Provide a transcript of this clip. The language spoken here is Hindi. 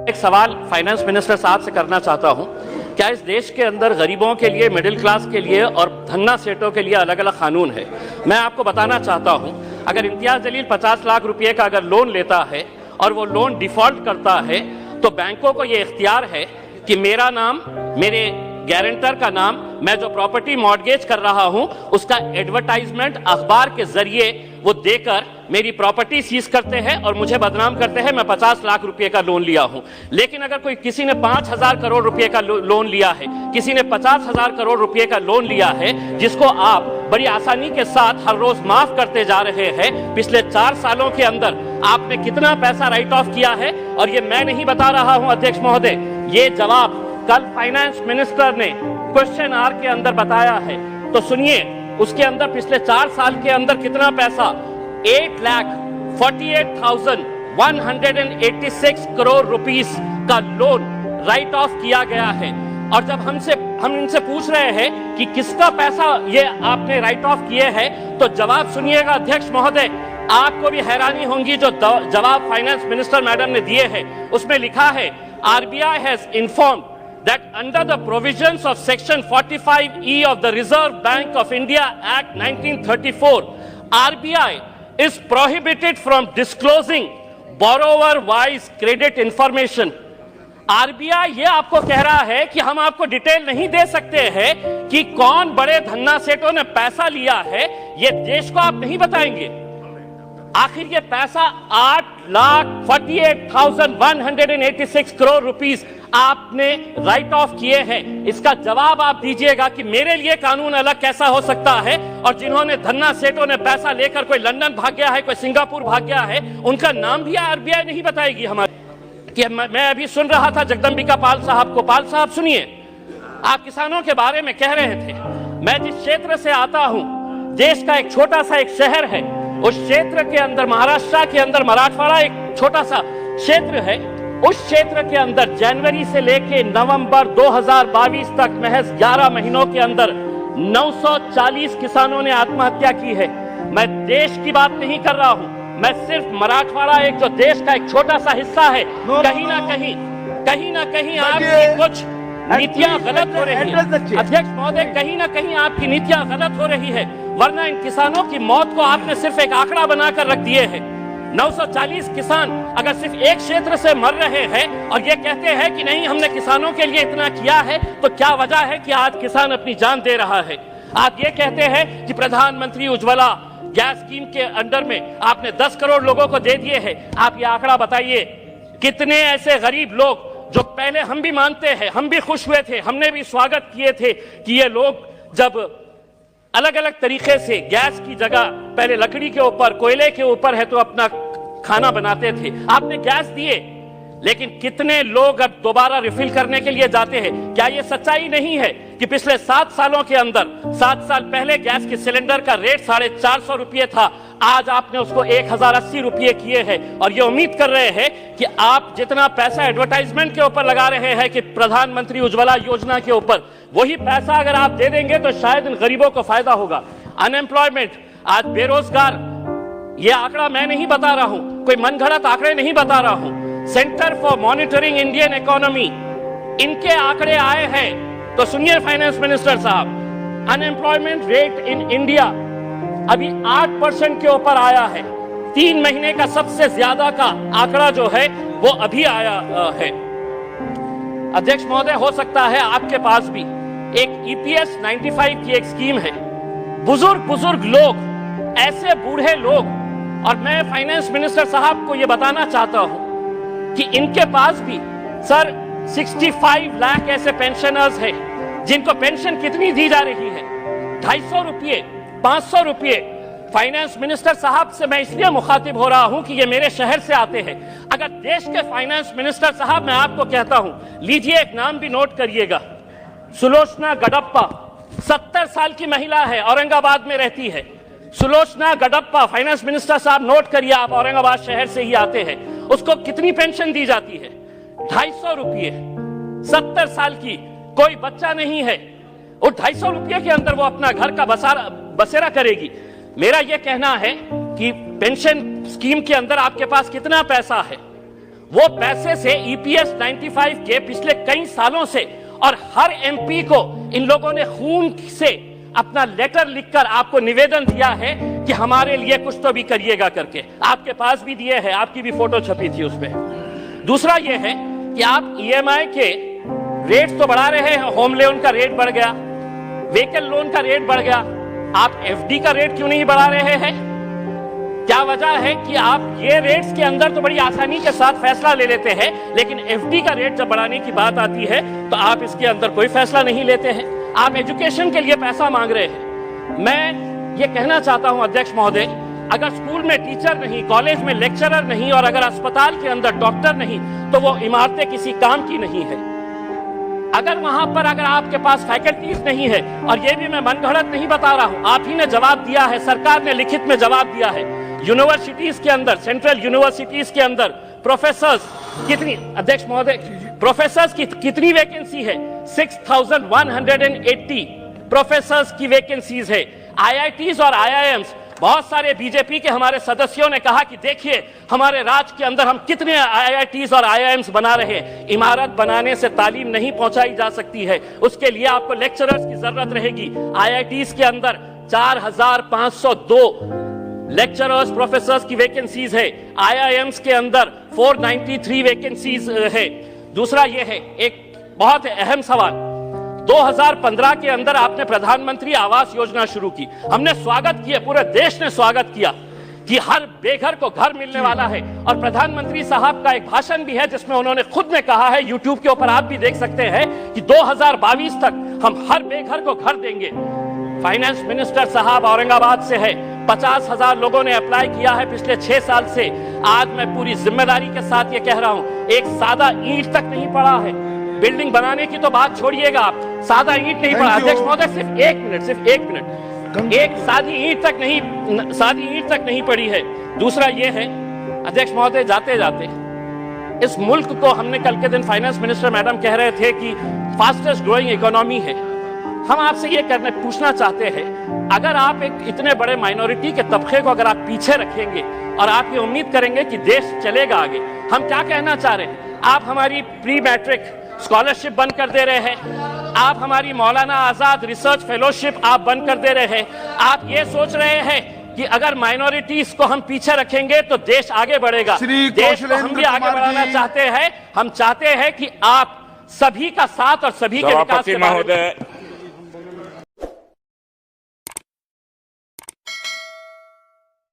एक सवाल फाइनेंस मिनिस्टर साहब से करना चाहता हूं, क्या इस देश के अंदर गरीबों के लिए, मिडिल क्लास के लिए और धन्ना सेठों के लिए अलग अलग कानून है? मैं आपको बताना चाहता हूं, अगर इम्तियाज जलील 50 लाख रुपए का अगर लोन लेता है और वो लोन डिफॉल्ट करता है तो बैंकों को ये इख्तियार है कि मेरा नाम, मेरे गारंटर का नाम, मैं जो प्रॉपर्टी मॉर्गेज कर रहा हूं उसका एडवर्टाइजमेंट अखबार के जरिए वो देकर मेरी प्रॉपर्टी सीज करते हैं और मुझे बदनाम करते हैं मैं 50 लाख रुपए का लोन लिया हूं। लेकिन अगर कोई किसी ने 5,000 करोड़ रुपए का लोन लिया है, किसी ने 50,000 करोड़ रुपए का लोन लिया है, जिसको आप बड़ी आसानी के साथ हर रोज माफ करते जा रहे हैं, पिछले 4 सालों के अंदर आपने कितना पैसा राइट ऑफ किया है? और ये मैं नहीं बता रहा हूं अध्यक्ष महोदय, ये जवाब कल फाइनेंस मिनिस्टर ने क्वेश्चन आवर के अंदर बताया है। तो सुनिए, उसके अंदर पिछले 4 साल के अंदर कितना पैसा, 8,48,186 करोड़ रुपीस का लोन राइट ऑफ किया गया है। और जब हम इनसे पूछ रहे हैं कि किसका पैसा ये आपने राइट ऑफ किए हैं, तो जवाब सुनिएगा अध्यक्ष महोदय, आपको भी हैरानी होगी जो जवाब फाइनेंस मिनिस्टर मैडम ने दिए हैं। उसमें लिखा है, RBI has informed that under the provisions of section 45E of the Reserve Bank of India Act 1934, RBI is prohibited from disclosing borrower-wise credit information. RBI ये आपको कह रहा है कि हम आपको डिटेल नहीं दे सकते हैं कि कौन बड़े धन्ना सेठों ने पैसा लिया है, ये देश को आप नहीं बताएंगे। आखिर ये पैसा 8,48,186 करोड़ रुपीस आपने राइट ऑफ किए हैं। इसका जवाब आप दीजिएगा कि मेरे लिए कानून अलग कैसा हो सकता है, और जिन्होंने धन्ना सेठों ने पैसा लेकर कोई लंदन भाग गया है, कोई सिंगापुर भाग गया है, उनका नाम भी RBI नहीं बताएगी हमारी। कि मैं अभी सुन रहा था जगदम्बिका पाल साहब को, पाल साहब सुनिए, आप किसानों के बारे में कह रहे थे। मैं जिस क्षेत्र से आता हूं, देश का एक छोटा सा एक शहर है, उस क्षेत्र के अंदर, महाराष्ट्र के अंदर मराठवाड़ा एक छोटा सा क्षेत्र है, उस क्षेत्र के अंदर जनवरी से लेके नवंबर 2022 तक महज 11 महीनों के अंदर 940 किसानों ने आत्महत्या की है। मैं देश की बात नहीं कर रहा हूं, मैं सिर्फ मराठवाड़ा एक जो देश का एक छोटा सा हिस्सा है, कहीं ना कहीं आपकी कुछ नीतियां गलत हो रही है अध्यक्ष महोदय, कहीं ना कहीं आपकी नीतियां गलत हो रही है, वरना इन किसानों की मौत को आपने सिर्फ एक आंकड़ा बनाकर रख दिए हैं। 940 किसान अगर सिर्फ एक क्षेत्र से मर रहे हैं और ये कहते हैं कि नहीं हमने किसानों के लिए इतना किया है, तो क्या वजह है कि आज किसान अपनी जान दे रहा है? आप ये कहते हैं कि प्रधानमंत्री उज्ज्वला गैस स्कीम के अंडर में आपने 10 करोड़ लोगों को दे दिए हैं। आप ये आंकड़ा बताइए, कितने ऐसे गरीब लोग जो पहले हम भी मानते हैं, हम भी खुश हुए थे, हमने भी स्वागत किए थे कि ये लोग जब अलग अलग तरीके से गैस की जगह पहले लकड़ी के ऊपर, कोयले के ऊपर है तो अपना खाना बनाते थे, आपने गैस दिए, लेकिन कितने लोग अब दोबारा रिफिल करने के लिए जाते हैं? क्या ये सच्चाई नहीं है कि पिछले 7 सालों के अंदर, 7 साल पहले गैस के सिलेंडर का रेट 450 रुपये था, आज आपने उसको 1,080 रुपये किए हैं, और ये उम्मीद कर रहे हैं कि आप जितना पैसा एडवर्टाइजमेंट के ऊपर लगा रहे हैं कि प्रधानमंत्री उज्ज्वला योजना के ऊपर, वही पैसा अगर आप दे देंगे तो शायद इन गरीबों को फायदा होगा। अनएम्प्लॉयमेंट, आज बेरोजगार, ये आंकड़ा मैं नहीं बता रहा हूं, कोई मनगढ़ंत आंकड़े नहीं बता रहा हूं, centre for monitoring Indian economy इनके आंकड़े आए हैं। तो सुनिए फाइनेंस मिनिस्टर साहब, अनएम्प्लॉयमेंट रेट इन इंडिया अभी 8% के ऊपर आया है। 3 महीने का सबसे ज्यादा का आंकड़ा जो है वो अभी आया है। अध्यक्ष महोदय, हो सकता है आपके पास भी एक EPS 95 की एक स्कीम है। बुजुर्ग लोग, ऐसे बूढ़े लोग, और मैं फाइनेंस मिनिस्टर साहब को यह बताना चाहता हूं कि इनके पास भी सर 65 लाख ऐसे पेंशनर्स हैं जिनको पेंशन कितनी दी जा रही है, 250 रुपये, 500 रुपये। फाइनेंस मिनिस्टर साहब से मैं इसलिए मुखातिब हो रहा हूं कि ये मेरे शहर से आते हैं। अगर देश के फाइनेंस मिनिस्टर साहब, मैं आपको कहता हूं, लीजिए एक नाम भी नोट करिएगा, सुलोचना गडप्पा, 70 साल की महिला है, औरंगाबाद में रहती है। सुलोचना गडप्पा, फाइनेंस मिनिस्टर साहब नोट करिए, आप औरंगाबाद शहर से ही आते हैं। उसको कितनी पेंशन दी जाती है? 250 रुपये। 70 साल की, कोई बच्चा नहीं है, और 250 रुपये के अंदर वो अपना घर का बसेरा करेगी। मेरा यह कहना है कि पेंशन स्कीम के अंदर आपके पास कितना पैसा है, वो पैसे से ईपीएस 95 के पिछले कई सालों से, और हर एमपी को इन लोगों ने खून से अपना लेटर लिखकर आपको निवेदन दिया है कि हमारे लिए कुछ तो भी करिएगा करके, आपके पास भी दिए हैं, आपकी भी फोटो छपी थी उसमें। दूसरा ये है कि आप ईएमआई के रेट तो बढ़ा रहे हैं, होम लोन का रेट बढ़ गया, व्हीकल लोन का रेट बढ़ गया, आप एफडी का रेट क्यों नहीं बढ़ा रहे हैं? क्या वजह है कि आप ये रेट्स के अंदर तो बड़ी आसानी के साथ फैसला ले लेते हैं, लेकिन एफडी का रेट जब बढ़ाने की बात आती है तो आप इसके अंदर कोई फैसला नहीं लेते हैं। आप एजुकेशन के लिए पैसा मांग रहे हैं। मैं ये कहना चाहता हूं अध्यक्ष महोदय, अगर स्कूल में टीचर नहीं, कॉलेज में लेक्चरर नहीं और अगर अस्पताल के अंदर डॉक्टर नहीं, तो वो इमारतें किसी काम की नहीं है। अगर वहां पर अगर आपके पास फैकल्टीज नहीं है, और ये भी मैं मनगढ़ंत नहीं बता रहा हूं, आप ही ने जवाब दिया है, सरकार ने लिखित में जवाब दिया है, यूनिवर्सिटीज के अंदर, सेंट्रल यूनिवर्सिटीज के अंदर प्रोफेसर्स कितनी, अध्यक्ष महोदय, प्रोफेसर्स की कितनी वैकेंसी है? 6180 प्रोफेसर्स की वैकेंसीज है। आईआईटीज और आईआईएम्स, बहुत सारे बीजेपी के हमारे सदस्यों ने कहा कि देखिए हमारे राज्य के अंदर हम कितने आईआईटीज और आईआईएम्स बना रहे हैं। इमारत बनाने से तालीम नहीं पहुंचाई जा सकती है, उसके लिए आपको लेक्चरर्स की जरूरत रहेगी। आईआईटीज के अंदर 4502 लेक्चरर्स प्रोफेसर्स की वैकेंसीज है, आईआईएम्स के अंदर 493 वैकेंसीज है। दूसरा ये है एक बहुत अहम सवाल, 2015 के अंदर आपने प्रधानमंत्री आवास योजना शुरू की, हमने स्वागत किया, पूरे देश ने स्वागत किया कि हर बेघर को घर मिलने वाला है। और प्रधानमंत्री साहब का एक भाषण भी है जिसमें उन्होंने खुद ने कहा है, यूट्यूब के ऊपर आप भी देख सकते हैं, कि 2022 तक हम हर बेघर को घर देंगे। फाइनेंस मिनिस्टर साहब औरंगाबाद से है, 50,000 लोगों ने अप्लाई किया है पिछले 6 साल से। आज मैं पूरी जिम्मेदारी के साथ ये कह रहा हूं, एक सादा ईंट तक नहीं पड़ा है। बिल्डिंग बनाने की तो बात छोड़िएगा आप, सादा ईंट नहीं पड़ा। अध्यक्ष महोदय सिर्फ एक मिनट, एक सादी ईंट तक नहीं पड़ी है। दूसरा ये है अध्यक्ष महोदय, जाते जाते इस मुल्क को, हमने कल के दिन फाइनेंस मिनिस्टर मैडम कह रहे थे कि फास्टेस्ट ग्रोइंग इकोनॉमी है। हम आपसे ये पूछना चाहते हैं, अगर आप एक इतने बड़े माइनॉरिटी के तबके को अगर आप पीछे रखेंगे और आप ये उम्मीद करेंगे कि देश चलेगा आगे, हम क्या कहना चाह रहे हैं? आप हमारी प्री मैट्रिक स्कॉलरशिप बंद कर दे रहे हैं, आप हमारी मौलाना आजाद रिसर्च फेलोशिप आप बंद कर दे रहे हैं। आप ये सोच रहे हैं कि अगर माइनॉरिटीज को हम पीछे रखेंगे तो देश आगे बढ़ेगा। देश को हम भी आगे बढ़ाना चाहते हैं। हम चाहते हैं कि आप सभी का साथ और सभी के विकास के बारे में